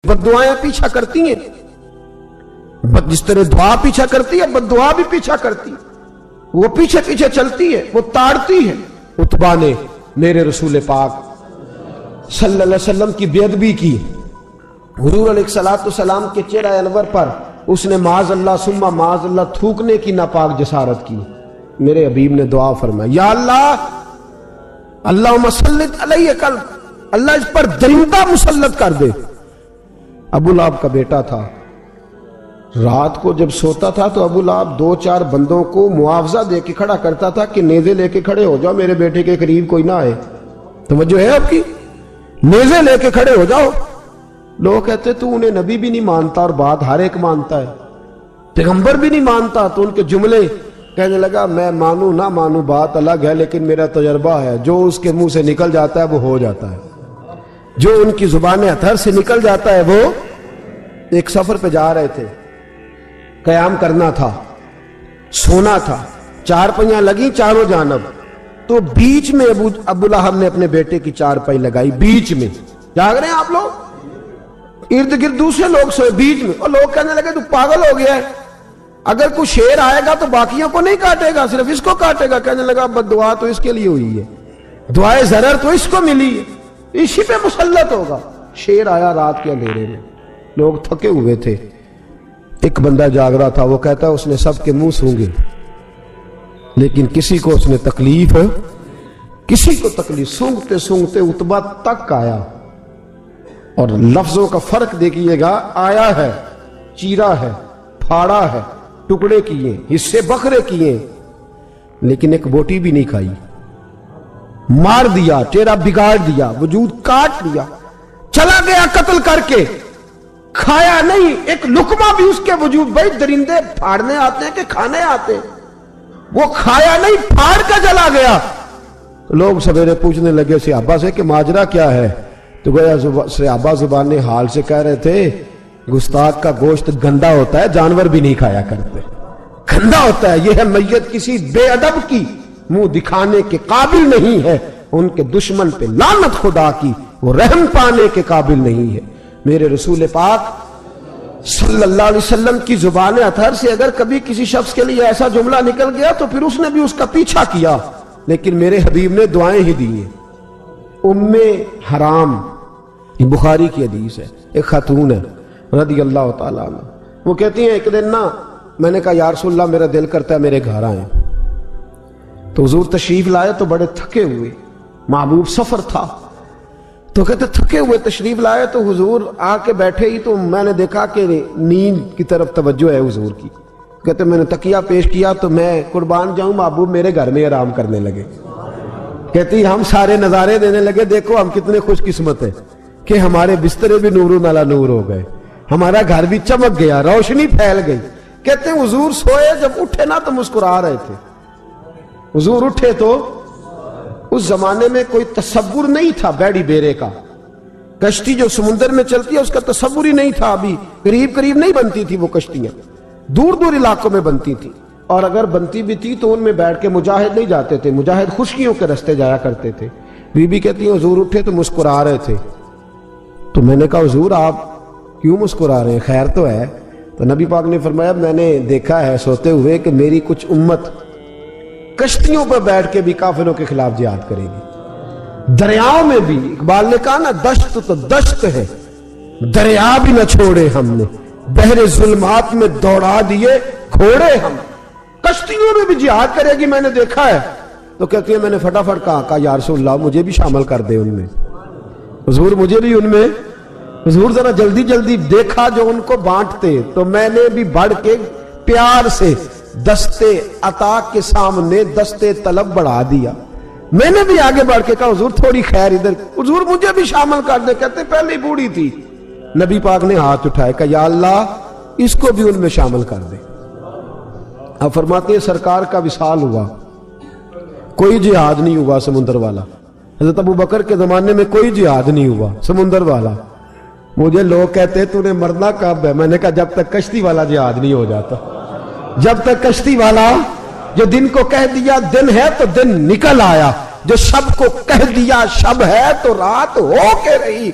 बद्दुआएं पीछा करती हैं, जिस तरह दुआ पीछा करती है बद्दुआ भी पीछा करती है। वो पीछे पीछे चलती है, वो ताड़ती है। उतबा ने मेरे रसूल पाक सल्लल्लाहु अलैहि वसल्लम की बेअदबी की। हुजूर अलैहिस्सलाम के चेहरा अनवर पर उसने माज़अल्लाह सुम्मा माज़अल्लाह थूकने की नापाक जसारत की। मेरे हबीब ने दुआ फरमाई, या अल्लाह अल्लाहुम्मा सल्लित अलैहि कल, अल्लाह इस पर दरिंदा मुसल्लत कर दे। अबू लहब का बेटा था। रात को जब सोता था तो अबू लहब 2-4 बंदों को मुआवजा दे के खड़ा करता था कि नेज़े लेके खड़े हो जाओ, मेरे बेटे के करीब कोई ना आए। तवज्जो है आपकी? नेज़े लेके खड़े हो जाओ। लोग कहते तू उन्हें नबी भी नहीं मानता और बात हर एक मानता है, पैगंबर भी नहीं मानता। तो उनके जुमले कहने लगा, मैं मानू ना मानू बात अलग है, लेकिन मेरा तजर्बा है, जो उसके मुंह से निकल जाता है वो हो जाता है। जो उनकी जुबान अतहर से निकल जाता है वो। एक सफर पे जा रहे थे, कयाम करना था, सोना था, 4 पहियां लगी चारों जानब। तो बीच में अबू लहब ने अपने बेटे की 4 पाई लगाई, बीच में। जाग रहे हैं आप लोग? इर्द गिर्द दूसरे लोग सोए, बीच में। और लोग कहने लगे तू पागल हो गया है, अगर कोई शेर आएगा तो बाकियों को नहीं काटेगा, सिर्फ इसको काटेगा। कहने लगा बद्दुआ तो इसके लिए हुई है, दुआए ज़रर तो इसको मिली है, इसी पे मुसल्लत होगा। शेर आया रात के अंधेरे में, लोग थके हुए थे। एक बंदा जाग रहा था, वो कहता है उसने सबके मुंह सूंघे लेकिन किसी को उसने तकलीफ, किसी को तकलीफ। सूंघते सूंघते उतबा तक आया। और लफ्जों का फर्क देखिएगा, आया है, चीरा है, फाड़ा है, टुकड़े किए, हिस्से बखरे किए, लेकिन एक बोटी भी नहीं खाई। मार दिया, चेहरा बिगाड़ दिया, वजूद काट दिया, चला गया कत्ल करके, खाया नहीं एक लुकमा भी उसके वजूद। भाई दरिंदे फाड़ने आते हैं कि खाने आते हैं? वो खाया नहीं, फाड़ कर चला गया। लोग सवेरे पूछने लगे सहाबा से कि माजरा क्या है? तो गया सहाबा जुबान हाल से कह रहे थे, गुस्ताख का गोश्त गंदा होता है, जानवर भी नहीं खाया करते, गंदा होता है। यह है मैयत किसी बेअदब की, मुंह दिखाने के काबिल नहीं है, उनके दुश्मन पे लानत खुदा की, वो रहम पाने के काबिल नहीं है। मेरे रसूल पाक सल्लल्लाहु अलैहि वसल्लम की जुबान अतहर से अगर कभी किसी शख्स के लिए ऐसा जुमला निकल गया तो फिर उसने भी उसका पीछा किया, लेकिन मेरे हबीब ने दुआएं ही दी हैं। उम्मे हराम, बुखारी की हदीस है, एक खातून है रदी अल्लाह ताला अन्हा, वो कहती हैं एक दिन ना मैंने कहा या रसूलल्लाह मेरा दिल करता है मेरे घर आए। तो हुजूर तशरीफ लाए तो बड़े थके हुए, महबूब सफर था, तो कहते थके हुए तशरीफ लाए तो हुजूर आके बैठे ही तो मैंने देखा कि नींद की तरफ तवज्जो है हुजूर की। कहते मैंने तकिया पेश किया तो मैं कुर्बान जाऊं महबूब मेरे घर में आराम करने लगे। कहती हम सारे नजारे देने लगे, देखो हम कितने खुशकिस्मत हैं कि हमारे बिस्तरे भी नूर नाला नूर हो गए, हमारा घर भी चमक गया, रोशनी फैल गई। कहते हैं हुजूर सोए, जब उठे ना तो मुस्कुरा रहे थे। हुजूर उठे तो उस जमाने में कोई तसव्वुर नहीं था बैड़ी बेरे का, कश्ती जो समुद्र में चलती है उसका तसव्वुर ही नहीं था। अभी करीब करीब नहीं बनती थी वो कश्तियां, दूर दूर इलाकों में बनती थी, और अगर बनती भी थी तो उनमें बैठ के मुजाहिद नहीं जाते थे, मुजाहिद खुशकियों के रास्ते जाया करते थे। बीबी कहती है हुजूर उठे तो मुस्कुरा रहे थे। तो मैंने कहा हुजूर आप क्यों मुस्कुरा रहे हैं, खैर तो है? तो नबी पाक ने फरमाया मैंने देखा है सोते हुए कि मेरी कुछ उम्मत कश्तियों पर बैठ के भी काफिरों के खिलाफ जिहाद करेगी, दरियाओं में भी। इकबाल ने कहा ना दश्त तो दश्त है, दरिया भी न छोड़े हमने, बहरे जुल्मात में दौड़ा दिए घोड़े हम। कश्तियों में भी जिहाद करेगी, मैंने देखा है। तो कहती है मैंने फटाफट कहा या रसूलल्लाह मुझे भी शामिल कर दे उनमें, हुजूर मुझे भी उनमें। हुजूर जरा जल्दी जल्दी देखा जो उनको बांटते, तो मैंने भी बढ़ के प्यार से दस्ते अता के सामने दस्ते तलब बढ़ा दिया। मैंने भी आगे बढ़ के कहा हुजूर थोड़ी खैर इधर, हुजूर मुझे भी शामिल कर दे। कहते पहले बूढ़ी थी। नबी पाक ने हाथ उठाए, कहा या अल्लाह इसको भी उनमें शामिल कर दे। अब फरमाते हैं सरकार का विसाल हुआ, कोई जिहाद नहीं हुआ समुद्र वाला। हज़रत अबू बकर के जमाने में कोई जिहाद नहीं हुआ समुद्र वाला। मुझे लोग कहते तूने मरना कब है? मैंने कहा जब तक कश्ती वाला जिहाद नहीं हो जाता, जब तक कश्ती वाला جو دن کو کہہ دیا دن ہے تو دن نکل آیا، جو شب کو کہہ دیا شب ہے تو رات ہو کے رہی۔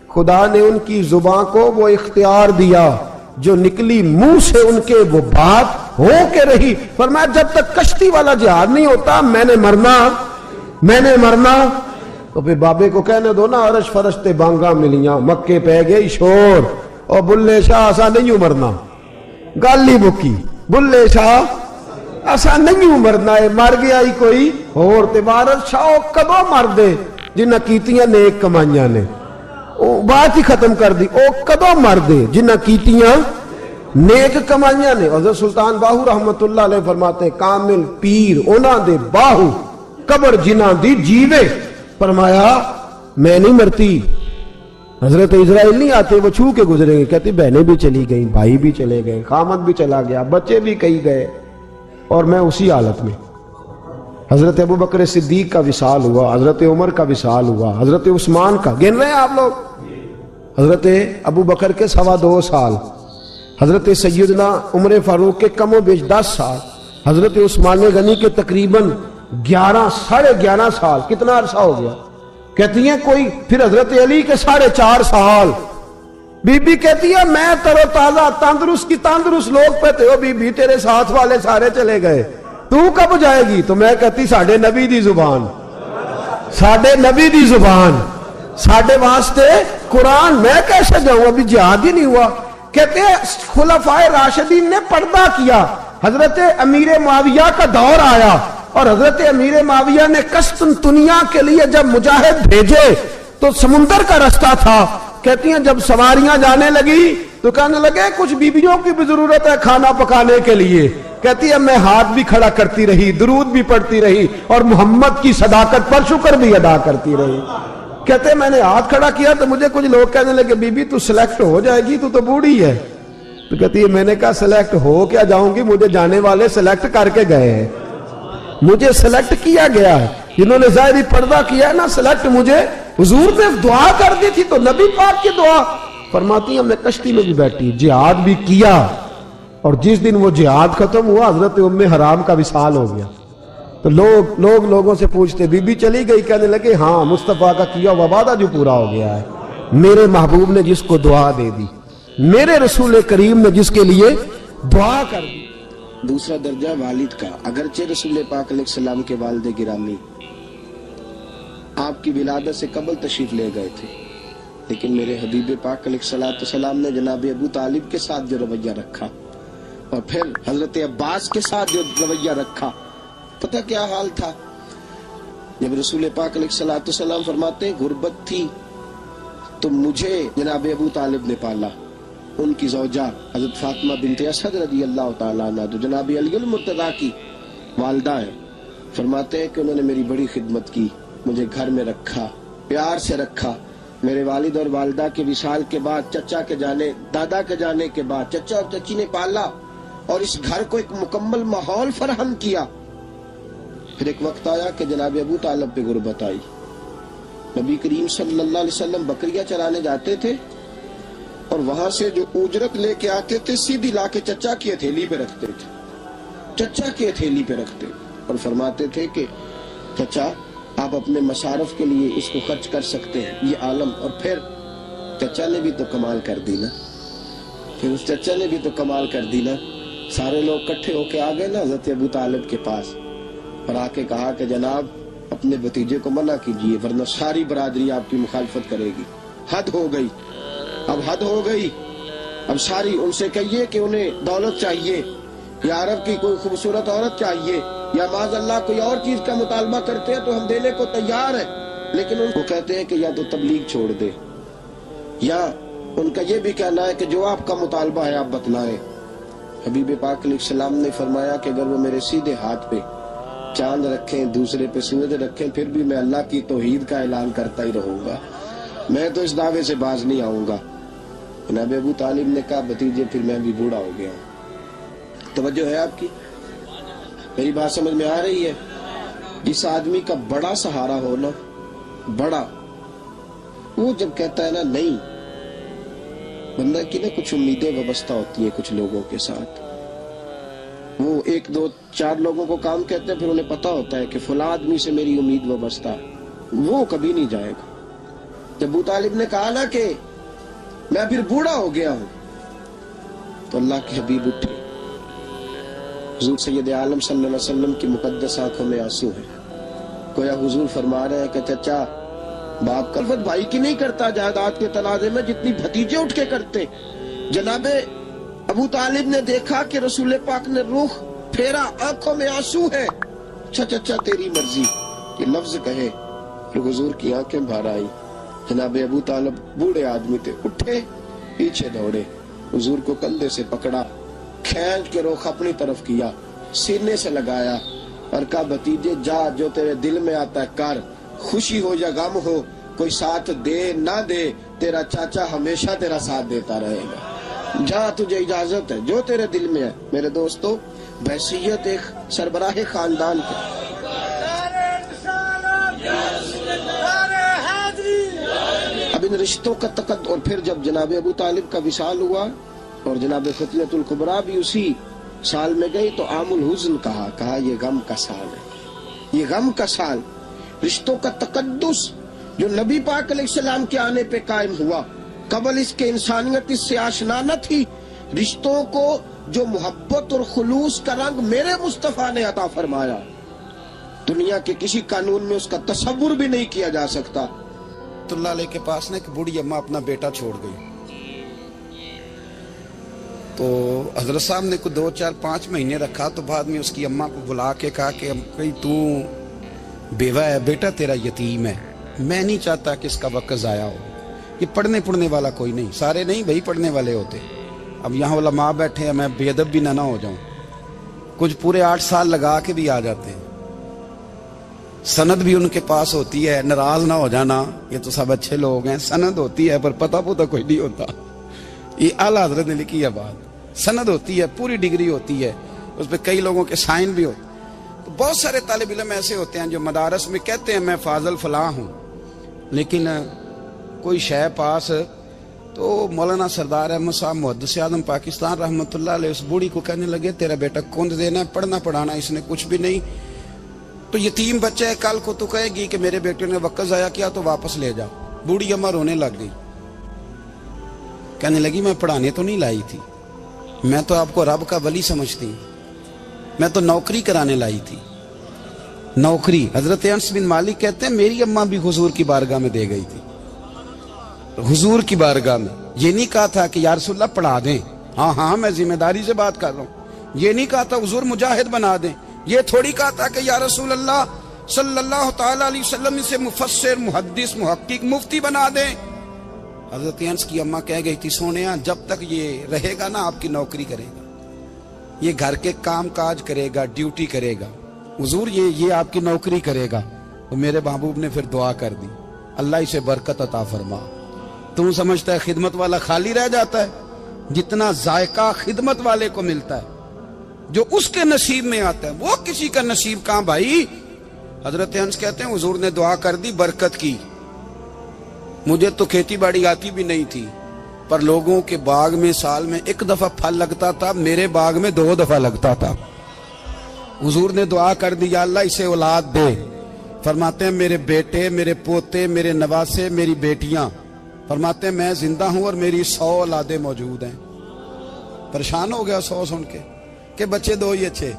خدا نے ان کی زبان کو وہ اختیار دیا، جو نکلی منہ سے ان کے وہ بات ہو کے رہی۔ فرمایا جب تک کشتی والا جہاد نہیں ہوتا میں نے مرنا۔ تو پھر بابے کو کہنے دو نا، عرش فرشتے بانگا ملیاں، مکے پہ گئی شور، اور بلے شاہ ایسا نہیں مرنا، گالی بکی بلے شاہ ایسا نہیں مرنا ہے، مر گیا ہی کوئی اور تے بارت شاہ کدو مر دے جنہ کیتیاں نیک کمائیاں نے، بات ہی ختم کر دی، او کدو مر دے جنہ کیتیاں نیک کمائیاں نے۔ حضرت سلطان باہو رحمت اللہ علیہ فرماتے ہیں کامل پیر اونا دے باہو قبر جنہ دی جیوے۔ فرمایا میں نہیں مرتی، حضرت اسرائیل نہیں آتے وہ چھو کے گزریں گے، کہتی بہنیں بھی چلی گئیں، بھائی بھی چلے گئے، خامد بھی چلا گیا، بچے بھی کئی گئے، اور میں اسی حالت میں۔ حضرت ابو بکر صدیق کا وصال ہوا، حضرت عمر کا وصال ہوا، حضرت عثمان کا، گن رہے ہیں آپ لوگ؟ حضرت ابو بکر کے 2.25 سال، حضرت سیدنا عمر فاروق کے کم و بیش 10 سال، حضرت عثمان غنی کے تقریباً 11 سال، کتنا عرصہ ہو گیا؟ کہتی ہیں کوئی، پھر حضرت علی کے 4.5 سال۔ بی بی کہتی ہے میں تر و تازہ تندرست کی تندرست لوگ پہ تھے، بی بی تیرے ساتھ والے سارے چلے گئے، تو کب جائے گی؟ تو میں کہتی ساڑھے نبی دی زبان، ساڑھے نبی دی زبان، ساڑھے واسطے قرآن، میں کیسے جاؤں؟ ابھی جہاد ہی نہیں ہوا۔ کہتے ہیں خلفائے راشدین نے پردہ کیا، حضرت امیر معاویہ کا دور آیا، اور حضرت امیر معاویہ نے قسطنطنیہ کے لیے جب مجاہد بھیجے تو سمندر کا رستہ تھا۔ کہتی ہیں جب سواریاں جانے لگی تو کہنے لگے کچھ بیویوں کی بھی ضرورت ہے کھانا پکانے کے لیے۔ کہتی ہے میں ہاتھ بھی کھڑا کرتی رہی، درود بھی پڑھتی رہی، اور محمد کی صداقت پر شکر بھی ادا کرتی رہی۔ کہتے ہیں میں نے ہاتھ کھڑا کیا تو مجھے کچھ لوگ کہنے لگے بی بی تو سلیکٹ ہو جائے گی، تو بوڑھی ہے۔ تو کہتی ہے میں نے کہا سلیکٹ ہو کیا جاؤں گی، مجھے جانے والے سلیکٹ کر کے گئے ہیں، مجھے سلیکٹ کیا گیا ہے، جنہوں نے ظاہری پردہ کیا ہے نا سلیکٹ مجھے۔ حضور نے دعا کر دی تھی تو نبی پاک کی دعا۔ فرماتی ہیں میں کشتی میں بھی بیٹھی، جہاد بھی کیا، اور جس دن وہ جہاد ختم ہوا حضرت ام حرام کا وصال ہو گیا۔ تو لوگوں سے پوچھتے بی بی چلی گئی؟ کہنے لگے ہاں مصطفیٰ کا کیا ہوا وعدہ جو پورا ہو گیا ہے، میرے محبوب نے جس کو دعا دے دی، میرے رسول کریم نے جس کے لیے دعا کر دی۔ دوسرا درجہ والد کا، اگرچہ رسول پاک علیہ السلام کے والد گرامی آپ کی ولادت سے قبل تشریف لے گئے تھے، لیکن میرے حبیب پاک علیہ السلام نے جناب ابو طالب کے ساتھ جو رویہ رکھا، اور پھر حضرت عباس کے ساتھ جو رویہ رکھا، پتہ کیا حال تھا؟ جب رسول پاک علیہ السلام فرماتے ہیں غربت تھی تو مجھے جناب ابو طالب نے پالا، ان کی زوجہ حضرت فاطمہ بنت اسد رضی اللہ تعالیٰ عنہ جو جناب علی المرتضیٰ کی والدہ ہیں، فرماتے ہیں کہ انہوں نے میری بڑی خدمت کی، مجھے گھر میں رکھا، پیار سے رکھا۔ میرے والد اور والدہ کے وصال کے بعد، چچا کے جانے، دادا کے جانے کے بعد چچا اور چچی نے پالا اور اس گھر کو ایک مکمل ماحول فراہم کیا۔ پھر ایک وقت آیا کہ جناب ابو طالب پہ غربت آئی۔ نبی کریم صلی اللہ علیہ وسلم بکریاں چرانے جاتے تھے اور وہاں سے جو اجرت لے کے آتے تھے سیدھی لا کے چچا کی ہتھیلی پہ رکھتے تھے، چچا کی ہتھیلی پہ رکھتے، اور فرماتے تھے کہ چچا آپ اپنے مصارف کے لیے اس کو خرچ کر سکتے ہیں، یہ عالم۔ اور پھر چچا نے بھی تو کمال کر دی نا، پھر اس چچا نے بھی تو کمال کر دی نا۔ سارے لوگ کٹھے ہو کے آ گئے نا حضرت ابو طالب کے پاس، اور آ کے کہا کہ جناب اپنے بھتیجے کو منع کیجیے ورنہ ساری برادری آپ کی مخالفت کرے گی، حد ہو گئی، اب حد ہو گئی، اب ساری ان سے کہیے کہ انہیں دولت چاہیے یا عرب کی کوئی خوبصورت عورت چاہیے یا معاذ اللہ کوئی اور چیز کا مطالبہ کرتے ہیں تو ہم دینے کو تیار ہیں، لیکن ان کو کہتے ہیں کہ یا تو تبلیغ چھوڑ دے، یا ان کا یہ بھی کہنا ہے کہ جو آپ کا مطالبہ ہے آپ بتلائیں۔ حبیب پاک علیہ السلام نے فرمایا کہ اگر وہ میرے سیدھے ہاتھ پہ چاند رکھیں، دوسرے پہ سورج رکھیں، پھر بھی میں اللہ کی توحید کا اعلان کرتا ہی رہوں گا، میں تو اس دعوے سے باز نہیں آؤں گا۔ جناب ابو طالب نے کہا بھتیجے پھر میں بھی بوڑھا ہو گیا ہوں۔ توجہ ہے آپ کی؟ میری بات سمجھ میں آ رہی ہے؟ جس آدمی کا بڑا سہارا ہو نا، بڑا، وہ جب کہتا ہے نا نہیں، بندہ کی نا کچھ امیدیں وابستہ ہوتی ہیں کچھ لوگوں کے ساتھ، وہ ایک एक दो चार लोगों को काम कहते हैं, फिर उन्हें पता होता है कि फलां आदमी से मेरी उम्मीद वाबस्ता है, वो कभी नहीं जाएगा। जब अबू तालिब ने कहा ना कि मैं फिर बूढ़ा हो गया हूं, तो अल्लाह के हबीब उठे। हुजूर सैयद आलम सल्लल्लाहु अलैहि वसल्लम की मुकद्दस आंखों में आंसू है। गोया हुजूर फरमा रहे हैं कि चाचा, बाप कल्फत भाई की नहीं करता जायदाद के तनाजे में जितनी भतीजे उठ के करते। जनाबे अबू तालिब ने देखा कि रसूल पाक ने रुख फेरा, आंखों में आंसू है। अच्छा चाचा तेरी मर्जी, ये लफ्ज कहे कि हुजूर की आंखें भर आई। जनाबे अबू तालिब बूढ़े आदमी थे, उठे पीछे दौड़े, हुजूर को कंधे से पकड़ा, खींच के रुख अपनी तरफ किया, सीने से लगाया और कहा भतीजे जा, जो तेरे दिल में आता है कर, खुशी हो या गम हो, कोई साथ दे ना दे, तेरा चाचा हमेशा तेरा साथ देता रहेगा। जा, तुझे इजाजत है, जो तेरे दिल में है। मेरे दोस्तों, बहसीयत एक सरबराह खानदान के अब इन रिश्तों का तकद। और फिर जब जनाब अबू तालिब का विसाल हुआ और जनाब फतनतुल कुबरा भी उसी साल में गई, तो आमुल हुज़्न कहा ये गम का साल है, ये गम का साल। रिश्तों का तकद्दुस जो नबी पाक अलैहिस्सलाम के आने पे कायम हुआ, कबल इसके इंसानियत इससे आशना न थी। रिश्तों को जो मोहब्बत और खुलूस का रंग मेरे मुस्तफा ने अता फरमाया, दुनिया के किसी कानून में उसका तसव्वुर भी नहीं किया जा सकता। तुल्ला अलैह के पास ना एक बूढ़ी अम्मा अपना बेटा छोड़ गई, तो हजरत साहब ने कुछ 2 4 5 महीने रखा, तो बाद में उसकी अम्मा को बुला के कहा कि भाई तू बेवा है, बेटा तेरा यतीम है, मैं नहीं चाहता कि इसका वक्त ज़ाया हो। ये पढ़ने वाला कोई नहीं, सारे नहीं भाई पढ़ने वाले होते। अब यहाँ उलमा बैठे हैं, मैं बेअदब भी ना हो जाऊं, कुछ पूरे 8 साल लगा के भी आ जाते हैं, सनद भी उनके पास होती है, नाराज ना हो जाना, ये तो सब अच्छे लोग हैं, सनद होती है पर पता पुता कोई नहीं होता। ये आला हजरत ने लिखी है बात, सनद होती है, पूरी डिग्री होती है, उस पर कई लोगों के साइन भी होते। तो बहुत सारे तालिब इल्म ऐसे होते हैं जो मदारस में कहते हैं मैं फाजल फलां हूँ, लेकिन कोई शय पास, तो मौलाना सरदार अहमद साहब मुहद्दिस आज़म पाकिस्तान रहमतुल्लाह अलैह उस बूढ़ी को कहने लगे तेरा बेटा कुंद देना है, पढ़ना पढ़ाना इसने कुछ भी नहीं, तो यतीम बच्चा है, कल को तो कहेगी कि मेरे बेटे ने वक्त ज़ाया किया तो वापस ले जाओ। बूढ़ी अम्मा रोने लग गई, कहने लगी मैं पढ़ाने तो नहीं लाई थी, मैं तो आपको रब का वली समझती हूँ, मैं तो नौकरी कराने लाई थी, नौकरी। हजरत अनस बिन मालिक कहते हैं मेरी अम्मा भी हुजूर की बारगाह में दे गई थी, हुजूर की बारगाह में। ये नहीं कहा था कि या रसूलल्लाह पढ़ा दें, हाँ हाँ मैं जिम्मेदारी से बात कर रहा हूँ, ये नहीं कहा था हुजूर मुजाहिद बना दें, ये थोड़ी कहा था कि या रसूलल्लाह सल्लल्लाहु तआला अलैहि वसल्लम से मुफस्सिर मुहद्दिस मुहक्किक मुफ्ती बना दें। हजरत अनस की अम्मा कह गई थी सोनिया जब तक ये रहेगा ना आपकी नौकरी करेगा, ये घर के काम काज करेगा, ड्यूटी करेगा, हुजूर ये आपकी नौकरी करेगा। तो मेरे महबूब ने फिर दुआ कर दी, अल्लाह इसे बरकत अता फरमा। तुम समझता है खिदमत वाला खाली रह जाता है? जितना जायका खिदमत वाले को मिलता है, जो उसके नसीब में आता है, वो किसी का नसीब कहां भाई। हजरत अनस कहते हैं हुजूर ने दुआ कर दी, बरकत की। मुझे तो खेती बाड़ी आती भी नहीं थी, पर लोगों के बाग में साल में 1 दफा फल लगता था, मेरे बाग में 2 दफा लगता था। हुजूर ने दुआ कर दी अल्लाह इसे औलाद दे। फरमाते हैं मेरे बेटे, मेरे पोते, मेरे नवासे, मेरी बेटियां, फरमाते हैं मैं जिंदा हूं और मेरी 100 औलादे मौजूद हैं। परेशान हो गया 100 सुन के बच्चे 2 ही अच्छे,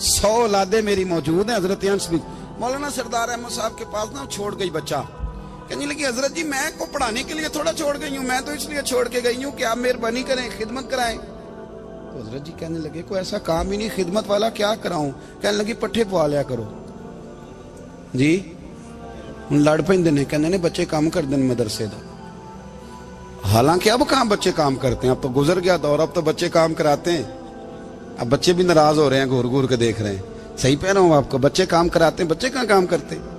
100 औलादे मेरी मौजूद हैं। हजरत अनस भी मौलाना सरदार अहमद साहब के पास ना छोड़ गई बच्चा, कहने लगी हजरत जी मैं को पढ़ाने के लिए थोड़ा छोड़ गई हूँ, मैं तो इसलिए छोड़ के गई हूँ कि आप मेहरबानी करें, खिदमत कराएं। तो हजरत जी कहने लगे कोई ऐसा काम ही नहीं, खिदमत वाला क्या कराऊं? कहने लगी पट्ठे पवा लिया करो जी। हूं लड़ पैंदे ने, कहने ने बच्चे काम कर दें मदरसे का। हालांकि अब कहाँ बच्चे काम करते हैं, अब तो गुजर गया दौर, अब तो बच्चे काम कराते हैं। अब बच्चे भी नाराज हो रहे हैं, घूर घूर के देख रहे हैं। सही कह रहा हूं आपको, बच्चे काम कराते हैं, बच्चे कहाँ काम करते हैं।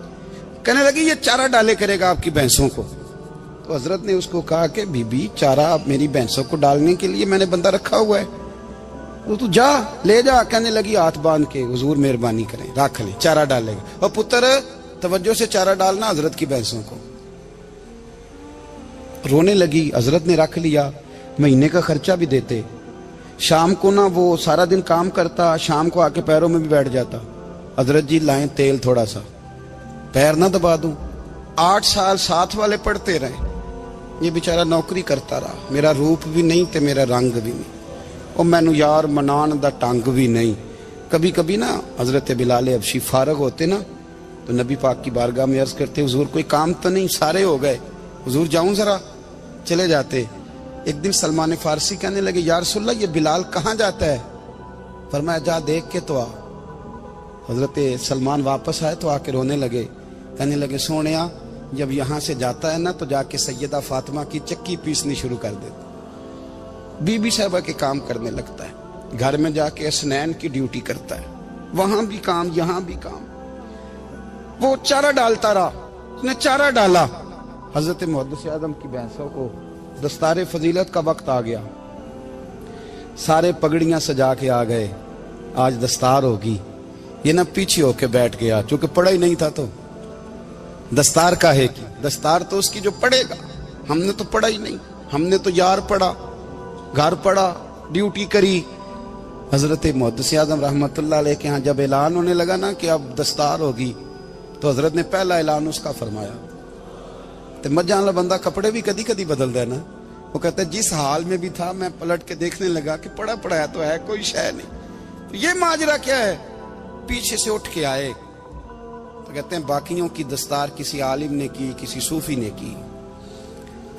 कहने लगी ये चारा डाले करेगा आपकी भैंसों को। तो हजरत ने उसको कहा कि बीबी चारा मेरी भैंसों को डालने के लिए मैंने बंदा रखा हुआ है, तो तू जा ले जा। कहने लगी हाथ बांध के हुजूर मेहरबानी करें रख ले, चारा डालेगा। और पुत्र तवज्जो से चारा डालना हजरत की भैंसों को। रोने लगी, हजरत ने रख लिया, महीने का खर्चा भी देते। शाम को ना वो सारा दिन काम करता, शाम को आके पैरों में भी बैठ जाता, हजरत जी लाएं तेल थोड़ा सा, पैर ना दबा दूं। 8 साल साथ वाले पढ़ते रहे, ये बेचारा नौकरी करता रहा, मेरा रूप भी नहीं ते मेरा रंग भी नहीं, और मैनू यार मनान दा टंग भी नहीं। कभी कभी ना हजरत बिलाल हबशी फारग होते ना तो नबी पाक की बारगाह में अर्ज करते, हुजूर कोई काम तो नहीं, सारे हो गए, हुजूर जाऊं जरा, चले जाते। एक दिन सलमान फारसी कहने लगे, या रसूलल्लाह ये बिलाल कहाँ जाता है? फरमाया जा देख के तो आ। हजरत सलमान वापस आए तो आके रोने लगे, कहने लगे सोनिया जब यहाँ से जाता है ना तो जाके सैयदा फातिमा की चक्की पीसनी शुरू कर देता, बीबी साहबा के काम करने लगता है, घर में जाके असनैन की ड्यूटी करता है, वहां भी काम यहाँ भी काम। वो चारा डालता रहा, उसने चारा डाला। हजरत मुहद्दिस आदम की भैंसों को दस्तार फजीलत का वक्त आ गया, सारे पगड़ियां सजा के आ गए, आज दस्तार होगी। ये ना पीछे होके बैठ गया, चूंकि पढ़ा ही नहीं था तो दस्तार का है कि दस्तार तो उसकी जो पढ़ेगा, हमने तो पढ़ा ही नहीं, हमने तो यार पढ़ा, घर पढ़ा, ड्यूटी करी। हजरत मुहद्दिस आदम रहमतुल्लाह अलैह के यहाँ जब ऐलान होने लगा ना कि अब दस्तार होगी, तो हजरत ने पहला ऐलान उसका फरमाया। तो मजा वाला बंदा कपड़े भी कदी कदी बदल देना, वो कहता है जिस हाल में भी था मैं पलट के देखने लगा कि पढ़ा पढ़ाया तो है, कोई शय नहीं, तो ये माजरा क्या है? पीछे से उठ के आए तो कहते हैं बाकियों की दस्तार किसी आलिम ने की, किसी सूफी ने की,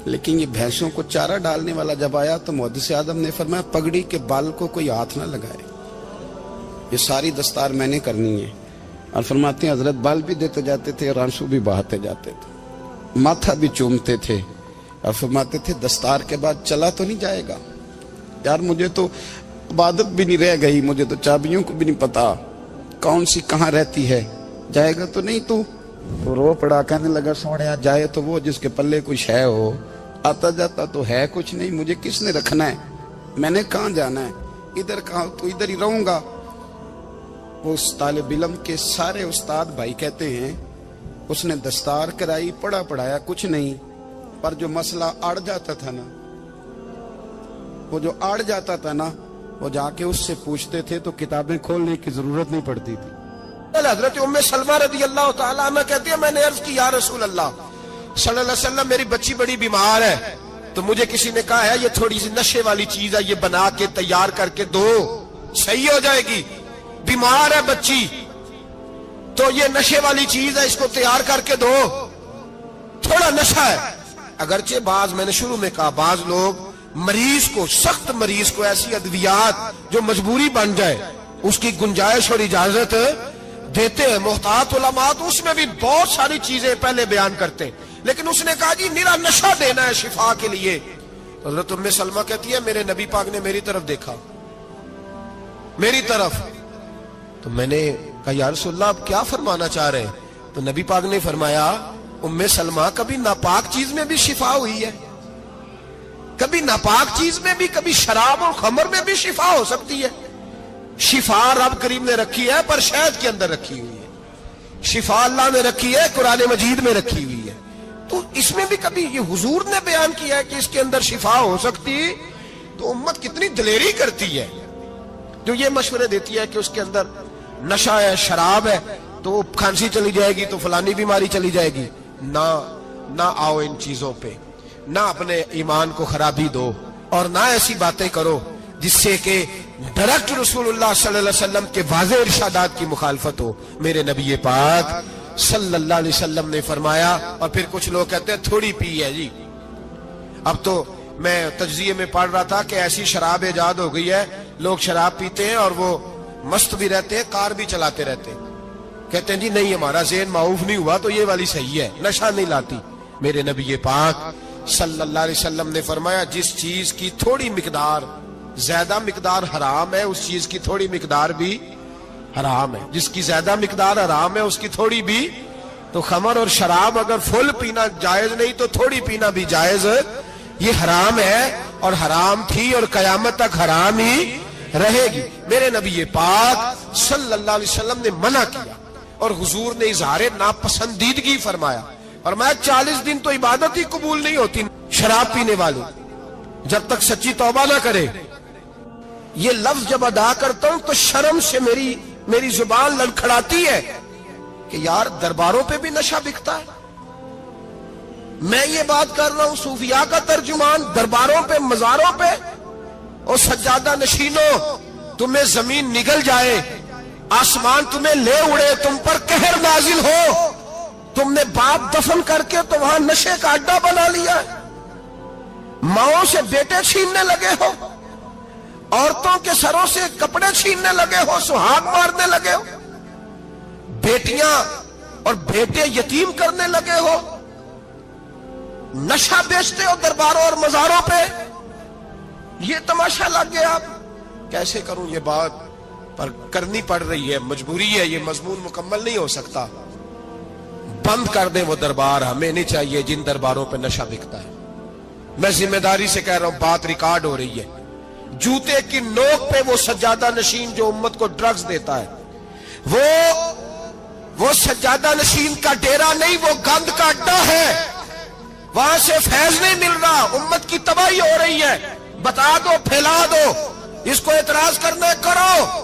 लेकिन ये भैंसों को चारा डालने वाला जब आया तो मुहद्दिस आदम ने फरमाया पगड़ी के बाल को कोई हाथ ना लगाए, ये सारी दस्तार मैंने करनी है। और फरमाते हैं हजरत बाल भी देते जाते थे और आंसू भी बहाते जाते थे, माथा भी चूमते थे, और फरमाते थे दस्तार के बाद चला तो नहीं जाएगा यार, मुझे तो इबादत भी नहीं रह गई, मुझे तो चाबियों को भी नहीं पता कौन सी कहाँ रहती है, जाएगा तो नहीं तू? तो रो पड़ा, कहने लगा सोनिया जाए तो वो जिसके पल्ले कुछ है हो, आता जाता तो है कुछ नहीं, मुझे किसने रखना है, मैंने कहाँ जाना है, इधर कहाँ तो इधर ही रहूंगा। वो उस तालिब इल्म के सारे उस्ताद भाई कहते हैं उसने दस्तार कराई, पढ़ा पढ़ाया कुछ नहीं, पर जो मसला अड़ जाता था ना, वो जो अड़ जाता था ना, वो जाके उससे पूछते थे तो किताबें खोलने की जरूरत नहीं पड़ती थी। हजरत उम्मे सलमा रदी अल्लाह ताला अन्हा कहती है मैंने अर्ज की या रसूल अल्लाह सल्लल्लाहु अलैहि वसल्लम मेरी बच्ची बड़ी बीमार है, तो मुझे किसी ने कहा है ये थोड़ी सी नशे वाली चीज है, ये बना के तैयार करके दो सही हो जाएगी, बीमार है बच्ची तो ये नशे वाली चीज है, इसको तैयार करके दो, थोड़ा नशा है। अगरचे बाज मैंने शुरू में कहा बाज लोग मरीज को, सख्त मरीज को ऐसी अद्वियात जो मजबूरी बन जाए उसकी गुंजाइश और इजाजत देते हैं, मोहतात उलमा तो उसमें भी बहुत सारी चीजें पहले बयान करते हैं, लेकिन उसने कहा जी निरा नशा देना है शिफा के लिए। हज़रत उम्मे सलमा कहती है मेरे नबी पाक ने मेरी तरफ देखा, मेरी तरफ, तो मैंने कहा या रसूलल्लाह आप क्या फरमाना चाह रहे हैं? तो नबी पाक ने फरमाया उम्मे सलमा कभी नापाक चीज में भी शिफा हुई है, कभी नापाक चीज में भी, कभी शराब और खमर में भी शिफा हो सकती है। शिफा रब करीम ने रखी है पर शहद के अंदर रखी हुई है, शिफा अल्लाह ने रखी है कुरान मजीद में रखी हुई है, तो इसमें भी कभी ये हुजूर ने बयान किया है कि इसके अंदर शिफा हो सकती, तो उम्मत कितनी दलेरी करती है जो ये मशवरे देती है कि उसके अंदर नशा है, शराब है, तो खांसी चली जाएगी तो फलानी बीमारी चली जाएगी। ना आओ इन चीजों पे, ना अपने ईमान को खराबी दो और ना ऐसी बातें करो जिससे कि डायरेक्ट रसूलुल्लाह सल्लल्लाहु अलैहि वसल्लम के वाज़ेह इरशादात की मुखालफत हो। मेरे नबी पाक सल्लल्लाहु अलैहि वसल्लम ने फरमाया, और फिर कुछ लोग कहते हैं थोड़ी पी है जी। अब तो मैं तज्जिये में पढ़ रहा था कि ऐसी शराब इजाद हो गई है, लोग शराब पीते हैं और वो मस्त भी रहते हैं, कार भी चलाते रहते हैं, कहते हैं जी नहीं हमारा ज़हन माऊफ नहीं हुआ तो ये वाली सही है, नशा नहीं लाती। मेरे नबी पाक सल्लल्लाहु अलैहि वसल्लम ने फरमाया जिस चीज की थोड़ी मिकदार, ज्यादा मिकदार हराम है उस चीज की थोड़ी मिकदार भी हराम है, जिसकी ज्यादा मिकदार हराम है उसकी थोड़ी भी। तो खमर और शराब अगर फुल पीना जायज नहीं तो थोड़ी पीना भी जायज, ये हराम है और हराम थी और कयामत तक हराम ही रहेगी। मेरे नबी पाक सल्लल्लाहु अलैहि वसल्लम ने मना किया और हुजूर ने इजहार नापसंदीदगी फरमाया, और मैं 40 दिन तो इबादत ही कबूल नहीं होती शराब पीने वाली जब तक सच्ची तौबा ना करे। یہ لفظ جب ادا کرتا ہوں تو شرم سے میری زبان لڑکھڑاتی ہے کہ یار درباروں پہ بھی نشہ بکتا ہے. میں یہ بات کر رہا ہوں صوفیاء کا ترجمان، درباروں پہ، مزاروں پہ. اور سجادہ نشینوں، تمہیں زمین نگل جائے، آسمان تمہیں لے اڑے، تم پر قہر نازل ہو، تم نے باپ دفن کر کے تو وہاں نشے کا اڈا بنا لیا ہے. ماؤں سے بیٹے چھیننے لگے ہو، عورتوں کے سروں سے کپڑے چھیننے لگے ہو، سہاگ مارنے لگے ہو، بیٹیاں اور بیٹے یتیم کرنے لگے ہو، نشہ بیچتے ہو درباروں اور مزاروں پہ. یہ تماشا لگ گیا. کیسے کروں یہ بات، پر کرنی پڑ رہی ہے، مجبوری ہے، یہ مضمون مکمل نہیں ہو سکتا. بند کر دیں وہ دربار، ہمیں نہیں چاہیے جن درباروں پہ نشہ بکتا ہے. میں ذمہ داری سے کہہ رہا ہوں، بات ریکارڈ ہو رہی ہے. جوتے کی نوک پہ وہ سجادہ نشین جو امت کو ڈرگز دیتا ہے، وہ سجادہ نشین کا ڈیرا نہیں، وہ گند کا اڈا ہے. وہاں سے فیض نہیں مل رہا، امت کی تباہی ہو رہی ہے. بتا دو، پھیلا دو. اس کو اعتراض کرنا ہے، کرو.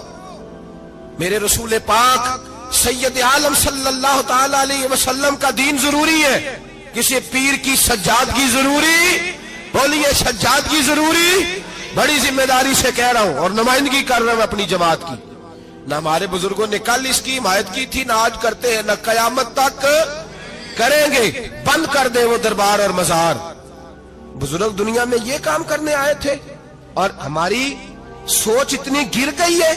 میرے رسول پاک سید عالم صلی اللہ تعالی علیہ وسلم کا دین ضروری ہے. کسی پیر کی سجادگی ضروری؟ بولیے سجادگی ضروری؟ بڑی ذمہ داری سے کہہ رہا ہوں اور نمائندگی کر رہا ہوں اپنی جماعت کی. نہ ہمارے بزرگوں نے کل اس کی حمایت کی تھی، نہ آج کرتے ہیں، نہ قیامت تک کریں گے. بند کر دے وہ دربار اور مزار. بزرگ دنیا میں یہ کام کرنے آئے تھے اور ہماری سوچ اتنی گر گئی ہے،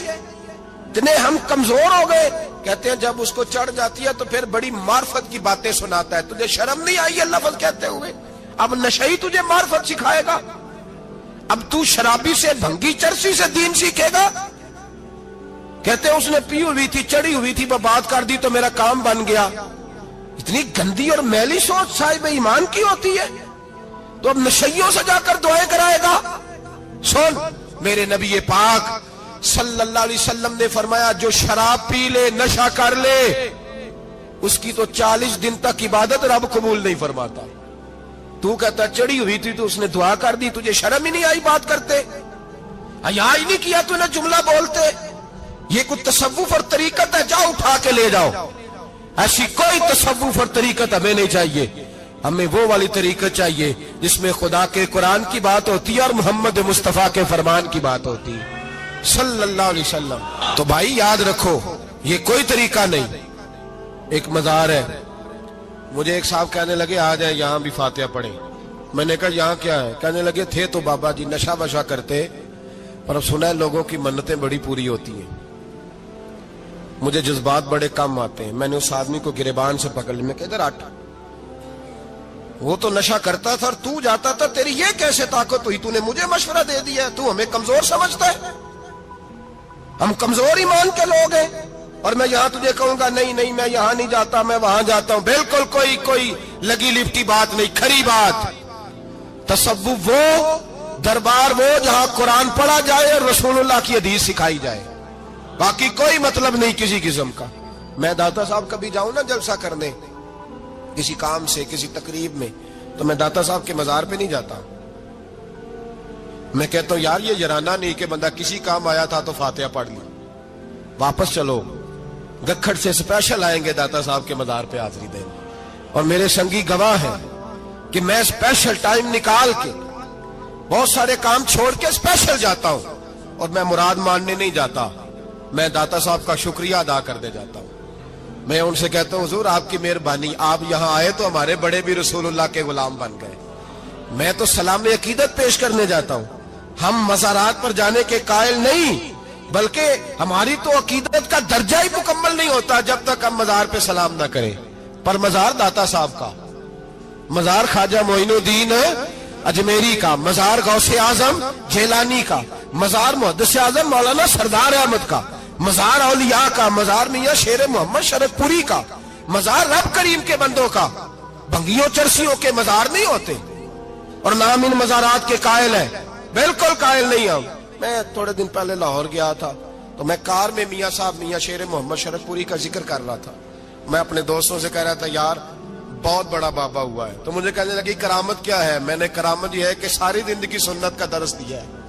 اتنے ہم کمزور ہو گئے. کہتے ہیں جب اس کو چڑھ جاتی ہے تو پھر بڑی معرفت کی باتیں سناتا ہے. تجھے شرم نہیں آئی ہے لفظ کہتے ہوئے؟ اب نشئی تجھے معرفت سکھائے گا؟ اب تو شرابی سے، بھنگی چرسی سے دین سیکھے گا؟ کہتے ہیں اس نے پی ہوئی تھی، چڑھی ہوئی تھی، وہ بات کر دی تو میرا کام بن گیا. اتنی گندی اور میلی سوچ صاحب ایمان کی ہوتی ہے. تو اب نشیوں سے جا کر دعائیں کرائے گا؟ سن، میرے نبی پاک صلی اللہ علیہ وسلم نے فرمایا جو شراب پی لے، نشہ کر لے، اس کی تو 40 دن تک عبادت رب قبول نہیں فرماتا. تو کہتا چڑھی ہوئی تھی تو اس نے دعا کر دی، تجھے شرم ہی نہیں آئی بات کرتے؟ حیا ہی نہیں کیا تو نے جملہ بولتے؟ یہ کوئی تصوف اور طریقت ہے؟ جاؤ اٹھا کے لے جاؤ. ایسی کوئی تصوف اور طریقت ہمیں نہیں چاہیے. ہمیں وہ والی طریقت چاہیے جس میں خدا کے قرآن کی بات ہوتی ہے اور محمد مصطفیٰ کے فرمان کی بات ہوتی ہے صلی اللہ علیہ وسلم. تو بھائی یاد رکھو، یہ کوئی طریقہ نہیں. ایک مزار ہے، مجھے ایک صاحب کہنے لگے آ جائیں یہاں بھی فاتحہ پڑھیں. میں نے کہا یہاں کیا ہے؟ کہنے لگے تھے تو بابا جی نشہ وشہ کرتے، پر اب سنا ہے لوگوں کی منتیں بڑی پوری ہوتی ہیں. مجھے جذبات بڑے کم آتے ہیں. میں نے اس آدمی کو گریبان سے پکڑ لی، میں کہ ادھر ہٹ. وہ تو نشہ کرتا تھا اور تو جاتا تھا، تیری یہ کیسے طاقت ہوئی؟ تو نے مجھے مشورہ دے دیا. تو ہمیں کمزور سمجھتا ہے؟ ہم کمزور ایمان کے لوگ ہیں. اور میں یہاں تجھے کہوں گا نہیں نہیں میں یہاں نہیں جاتا، میں وہاں جاتا ہوں. بالکل کوئی لگی لپٹی بات نہیں، کھری بات. تصوف وہ، دربار وہ جہاں قرآن پڑھا جائے اور رسول اللہ کی حدیث سکھائی جائے. باقی کوئی مطلب نہیں کسی قسم کا. میں داتا صاحب کبھی جاؤں نا جلسہ کرنے کسی کام سے، کسی تقریب میں، تو میں داتا صاحب کے مزار پہ نہیں جاتا. میں کہتا ہوں یار یہ یرانہ نہیں کہ بندہ کسی کام آیا تھا تو فاتحہ پڑھ لی، واپس چلو. گکھڑ سے اسپیشل آئیں گے داتا صاحب کے مزار پہ حاضری دیں. اور میرے سنگی گواہ ہیں کہ میں اسپیشل ٹائم نکال کے بہت سارے کام چھوڑ کے اسپیشل جاتا ہوں. اور میں مراد ماننے نہیں جاتا، میں داتا صاحب کا شکریہ ادا کرنے جاتا ہوں. میں ان سے کہتا ہوں حضور آپ کی مہربانی، آپ یہاں آئے تو ہمارے بڑے بھی رسول اللہ کے غلام بن گئے. میں تو سلام عقیدت پیش کرنے جاتا ہوں. ہم مزارات پر جانے کے قائل نہیں، بلکہ ہماری تو عقیدت کا درجہ ہی مکمل نہیں ہوتا جب تک ہم مزار پہ سلام نہ کریں. پر مزار داتا صاحب کا، مزار خواجہ معین الدین اجمیری کا، مزار غوث اعظم جیلانی کا، مزار محدث اعظم مولانا سردار احمد کا، مزار اولیاء کا، مزار میاں شیر محمد شرف پوری کا، مزار رب کریم کے بندوں کا. بھنگیوں چرسیوں کے مزار نہیں ہوتے. اور نام ان مزارات کے قائل ہیں؟ بالکل قائل نہیں ہم. میں تھوڑے دن پہلے لاہور گیا تھا تو میں کار میں میاں صاحب میاں شیر محمد شرف پوری کا ذکر کر رہا تھا. میں اپنے دوستوں سے کہہ رہا تھا یار بہت بڑا بابا ہوا ہے. تو مجھے کہنے لگی کرامت کیا ہے؟ میں نے کرامت یہ ہے کہ ساری زندگی سنت کا درس دیا ہے.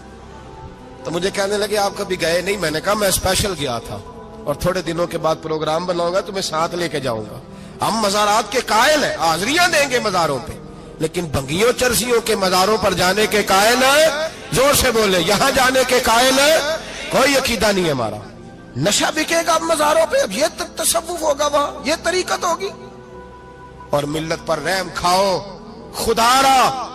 تو مجھے کہنے لگے آپ کبھی گئے نہیں؟ میں نے کہا میں اسپیشل گیا تھا اور تھوڑے دنوں کے بعد پروگرام بناؤں گا تمہیں ساتھ لے کے جاؤں گا. ہم مزارات کے قائل ہیں, حاضریاں دیں گے مزاروں پہ, لیکن بھنگیوں چرسیوں کے مزاروں پر جانے کے قائل ہیں. زور سے بولے, یہاں جانے کے قائل ہیں. کوئی عقیدہ نہیں ہے ہمارا. نشہ بکے گا اب مزاروں پہ, اب یہ تصوف ہوگا وہاں, یہ طریقت ہوگی. اور ملت پر رحم کھاؤ. خدا را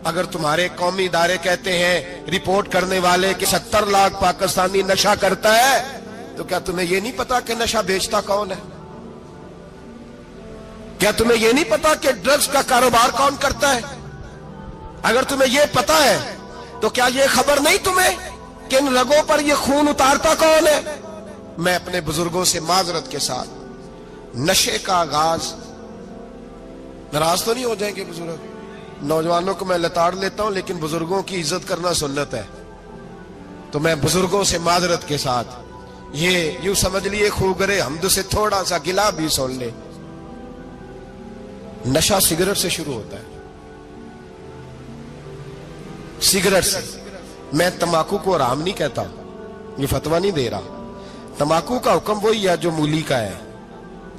اگر تمہارے قومی ادارے کہتے ہیں رپورٹ کرنے والے کہ 70 لاکھ پاکستانی نشہ کرتا ہے, تو کیا تمہیں یہ نہیں پتا کہ نشہ بیچتا کون ہے؟ کیا تمہیں یہ نہیں پتا کہ ڈرگز کا کاروبار کون کرتا ہے؟ اگر تمہیں یہ پتا ہے تو کیا یہ خبر نہیں تمہیں کہ ان رگوں پر یہ خون اتارتا کون ہے؟ میں اپنے بزرگوں سے معذرت کے ساتھ, نشے کا آغاز, ناراض تو نہیں ہو جائیں گے بزرگ, نوجوانوں کو میں لتاڑ لیتا ہوں لیکن بزرگوں کی عزت کرنا سنت ہے, تو میں بزرگوں سے معذرت کے ساتھ یہ یوں سمجھ لیے خوگرے حمد سے تھوڑا سا گلا بھی سن لے. نشہ سگریٹ سے شروع ہوتا ہے, سگریٹ سے. میں تمباکو کو حرام نہیں کہتا, یہ فتویٰ نہیں دے رہا. تمباکو کا حکم وہی ہے جو مولی کا ہے,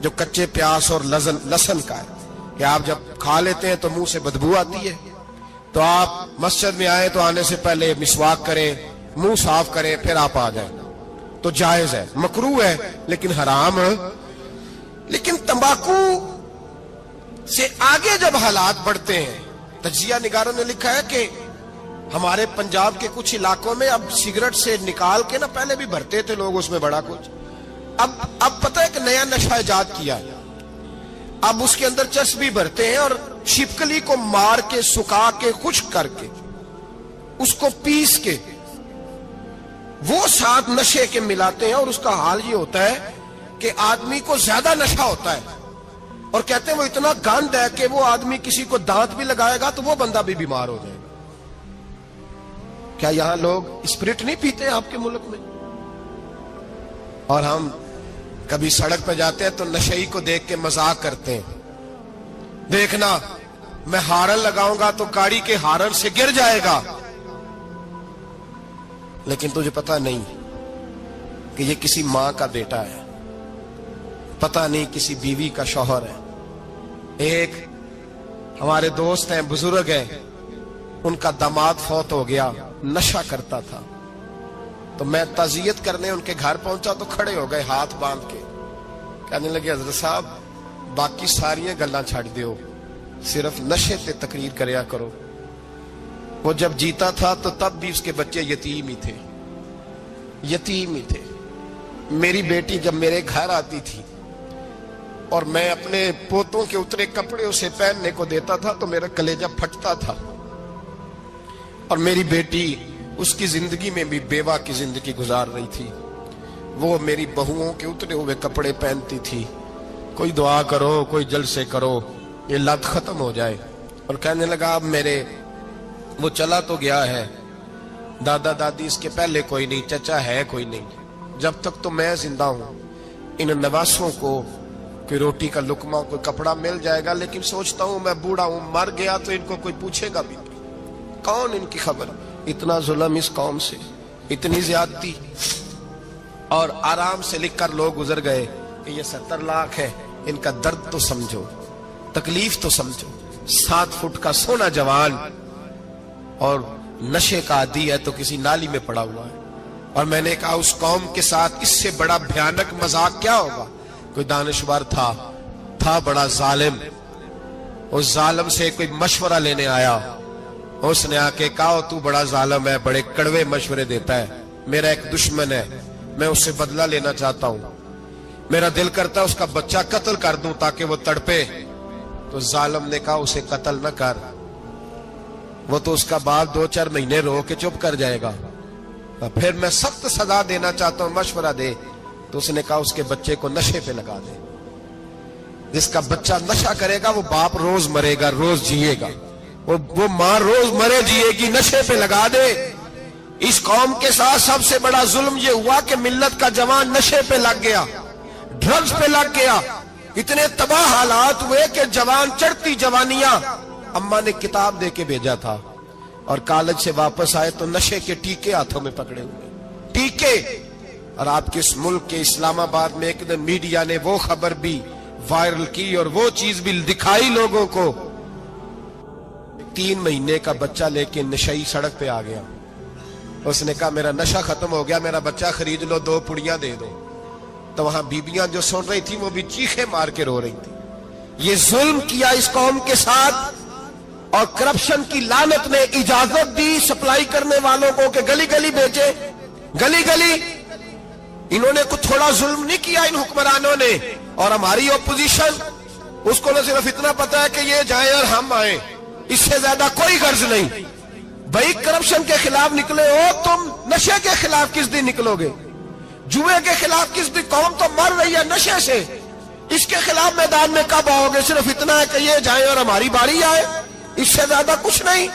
جو کچے پیاز اور لہسن کا ہے, کہ آپ جب کھا لیتے ہیں تو منہ سے بدبو آتی ہے, تو آپ مسجد میں آئے تو آنے سے پہلے مسواک کریں, منہ صاف کریں, پھر آپ آ جائیں. تو جائز ہے, مکروہ ہے لیکن حرام ہے. لیکن تمباکو سے آگے جب حالات بڑھتے ہیں, تجزیہ نگاروں نے لکھا ہے کہ ہمارے پنجاب کے کچھ علاقوں میں اب سگریٹ سے نکال کے نا, پہلے بھی بھرتے تھے لوگ اس میں بڑا کچھ, اب پتہ ہے کہ نیا نشہ ایجاد کیا ہے. اب اس کے اندر چرس بھی بھرتے ہیں اور چھپکلی کو مار کے, سکھا کے, خشک کر کے, اس کو پیس کے وہ ساتھ نشے کے ملاتے ہیں, اور اس کا حال یہ ہوتا ہے کہ آدمی کو زیادہ نشہ ہوتا ہے, اور کہتے ہیں وہ اتنا گند ہے کہ وہ آدمی کسی کو دانت بھی لگائے گا تو وہ بندہ بھی بیمار ہو جائے گا. کیا یہاں لوگ اسپرٹ نہیں پیتے آپ کے ملک میں؟ اور ہم کبھی سڑک پہ جاتے ہیں تو نشئی کو دیکھ کے مذاق کرتے ہیں, دیکھنا میں ہارن لگاؤں گا تو گاڑی کے ہارن سے گر جائے گا. لیکن تجھے پتا نہیں کہ یہ کسی ماں کا بیٹا ہے, پتا نہیں کسی بیوی کا شوہر ہے. ایک ہمارے دوست ہیں, بزرگ ہیں, ان کا داماد فوت ہو گیا, نشہ کرتا تھا. تو میں تعزیت کرنے ان کے گھر پہنچا تو کھڑے ہو گئے ہاتھ باندھ کے, کہنے لگے حضرت صاحب باقی ساری گلاں چھڑ دیو, صرف نشے تے تقریر کریا کرو. وہ جب جیتا تھا تو تب بھی اس کے بچے یتیم ہی تھے, یتیم ہی تھے. میری بیٹی جب میرے گھر آتی تھی اور میں اپنے پوتوں کے اترے کپڑے اسے پہننے کو دیتا تھا تو میرا کلیجہ پھٹتا تھا. اور میری بیٹی اس کی زندگی میں بھی بیوہ کی زندگی گزار رہی تھی, وہ میری بہوؤں کے اترے ہوئے کپڑے پہنتی تھی. کوئی دعا کرو, کوئی جلسے کرو, یہ لت ختم ہو جائے. اور کہنے لگا اب میرے وہ چلا تو گیا ہے, دادا دادی اس کے پہلے کوئی نہیں, چچا ہے کوئی نہیں, جب تک تو میں زندہ ہوں ان نواسوں کو کوئی روٹی کا لقمہ, کوئی کپڑا مل جائے گا. لیکن سوچتا ہوں میں بوڑھا ہوں, مر گیا تو ان کو کوئی پوچھے گا بھی, کون ان کی خبر. اتنا ظلم اس قوم سے, اتنی زیادتی. اور آرام سے لکھ کر لوگ گزر گئے کہ یہ 70 لاکھ ہے, ان کا درد تو سمجھو, تکلیف تو سمجھو. 7 فٹ کا سونا جوان اور نشے کا عادی ہے تو کسی نالی میں پڑا ہوا ہے. اور میں نے کہا اس قوم کے ساتھ اس سے بڑا بھیانک مذاق کیا ہوگا. کوئی دانشور تھا بڑا ظالم, اس ظالم سے کوئی مشورہ لینے آیا, اس نے آ کے کہا تو بڑا ظالم ہے, بڑے کڑوے مشورے دیتا ہے, میرا ایک دشمن ہے, میں اس سے بدلہ لینا چاہتا ہوں, میرا دل کرتا ہے اس کا بچہ قتل کر دوں تاکہ وہ تڑپے. تو ظالم نے کہا اسے قتل نہ کر, وہ تو اس کا باپ 2-4 مہینے رو کے چپ کر جائے گا. پھر میں سخت سزا دینا چاہتا ہوں, مشورہ دے. تو اس نے کہا اس کے بچے کو نشے پہ لگا دے. جس کا بچہ نشہ کرے گا وہ باپ روز مرے گا, روز جیے گا, وہ ماں روز مرے جیے گی, نشے پہ لگا دے. اس قوم کے ساتھ سب سے بڑا ظلم یہ ہوا کہ ملت کا جوان نشے پہ لگ گیا, ڈرگز پہ لگ گیا. اتنے تباہ حالات ہوئے کہ جوان چڑھتی جوانیاں, اماں نے کتاب دے کے بھیجا تھا اور کالج سے واپس آئے تو نشے کے ٹیکے ہاتھوں میں پکڑے ہوئے, ٹیکے. اور آپ کے اس ملک کے اسلام آباد میں ایک دن میڈیا نے وہ خبر بھی وائرل کی اور وہ چیز بھی دکھائی لوگوں کو, 3 مہینے کا بچہ لے کے نشئی سڑک پہ آ گیا. اس نے کہا میرا نشہ ختم ہو گیا, میرا بچہ خرید لو, 2 پڑیاں دے دو. تو وہاں بیبیاں جو سن رہی تھی وہ بھی چیخیں مار کے رو رہی تھی. یہ ظلم کیا اس قوم کے ساتھ, اور کرپشن کی لعنت نے اجازت دی سپلائی کرنے والوں کو کہ گلی گلی بیچے, گلی گلی. انہوں نے کچھ تھوڑا ظلم نہیں کیا ان حکمرانوں نے. اور ہماری اپوزیشن, اس کو نہ صرف اتنا پتا ہے کہ یہ جائیں اور ہم آئیں, اس سے زیادہ کوئی غرض نہیں. بھائی کرپشن کے خلاف نکلے ہو تم, نشے کے خلاف کس دن نکلو گے؟ جوئے کے خلاف کس دن؟ قوم تو مر رہی ہے نشے سے, اس کے خلاف میدان میں کب آؤ گے؟ صرف اتنا ہے کہ یہ جائیں اور ہماری باری آئے, اس سے زیادہ کچھ نہیں.